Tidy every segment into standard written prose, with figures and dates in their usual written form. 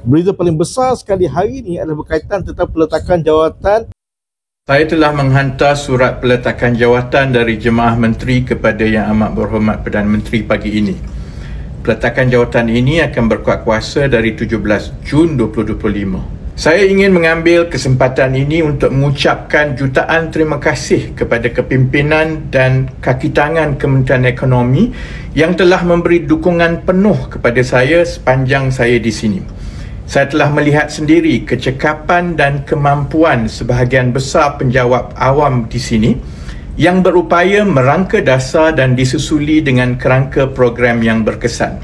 Berita paling besar sekali hari ini adalah berkaitan tentang peletakan jawatan. Saya telah menghantar surat peletakan jawatan dari Jemaah Menteri kepada Yang Amat Berhormat Perdana Menteri pagi ini. Peletakan jawatan ini akan berkuat kuasa dari 17 Jun 2025. Saya ingin mengambil kesempatan ini untuk mengucapkan jutaan terima kasih kepada kepimpinan dan kaki tangan Kementerian Ekonomi yang telah memberi dukungan penuh kepada saya sepanjang saya di sini. Saya telah melihat sendiri kecekapan dan kemampuan sebahagian besar penjawat awam di sini yang berupaya merangka dasar dan disusuli dengan kerangka program yang berkesan.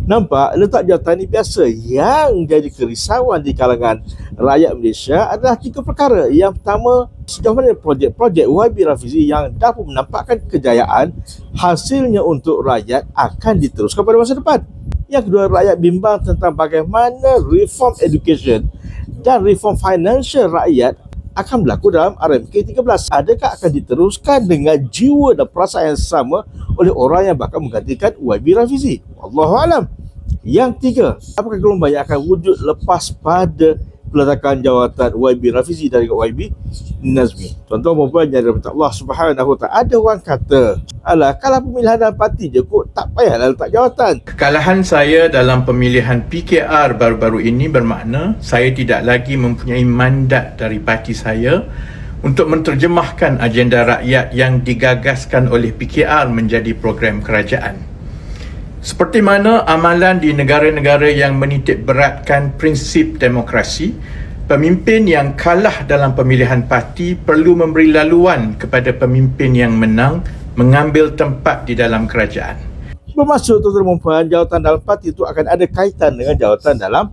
Nampak letak jawatan ini biasa. Yang jadi kerisauan di kalangan rakyat Malaysia adalah 3 perkara. Yang pertama, sejauh mana projek-projek YB Rafizi yang dah pun menampakkan kejayaan, hasilnya untuk rakyat akan diteruskan pada masa depan. Yang kedua, rakyat bimbang tentang bagaimana reform education dan reform financial rakyat akan berlaku dalam RMK 13. Adakah akan diteruskan dengan jiwa dan perasaan yang sama oleh orang yang bakal menggantikan YB Rafizi? Wallahualam. Yang tiga, apakah gelombang yang akan wujud lepas pada peletakan jawatan YB Rafizi dari YB Nazmi? Tuan-tuan dan puan yang dirahmati Allah Subhanahu Wa Taala, ada orang kata, alah, kalau pemilihan dalam parti je kot, tak payahlah letak jawatan. Kekalahan saya dalam pemilihan PKR baru-baru ini bermakna saya tidak lagi mempunyai mandat dari parti saya untuk menterjemahkan agenda rakyat yang digagaskan oleh PKR menjadi program kerajaan. Seperti mana amalan di negara-negara yang menitik beratkan prinsip demokrasi, pemimpin yang kalah dalam pemilihan parti perlu memberi laluan kepada pemimpin yang menang mengambil tempat di dalam kerajaan. Bermaksud, tuan-tuan dan puan, jawatan dalam parti itu akan ada kaitan dengan jawatan dalam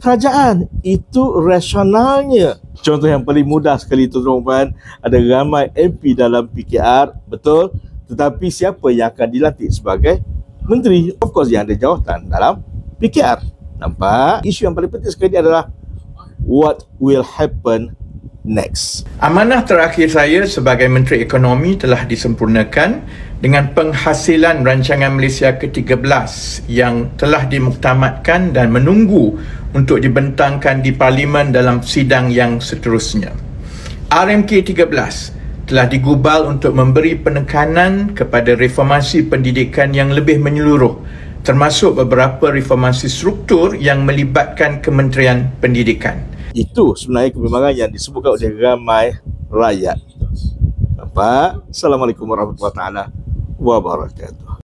kerajaan. Itu rasionalnya. Contoh yang paling mudah sekali, tuan-tuan dan puan, ada ramai MP dalam PKR, betul, tetapi siapa yang akan dilantik sebagai menteri? Of course, yang ada jawatan dalam PKR. Nampak? Isu yang paling penting sekali adalah what will happen next. Amanah terakhir saya sebagai Menteri Ekonomi telah disempurnakan dengan penghasilan rancangan Malaysia ke-13 yang telah dimuktamadkan dan menunggu untuk dibentangkan di Parlimen dalam sidang yang seterusnya. RMK 13 telah digubal untuk memberi penekanan kepada reformasi pendidikan yang lebih menyeluruh, termasuk beberapa reformasi struktur yang melibatkan Kementerian Pendidikan. Itu sebenarnya kebimbangan yang disebutkan oleh ramai rakyat. Nampak? Assalamualaikum warahmatullahi wabarakatuh.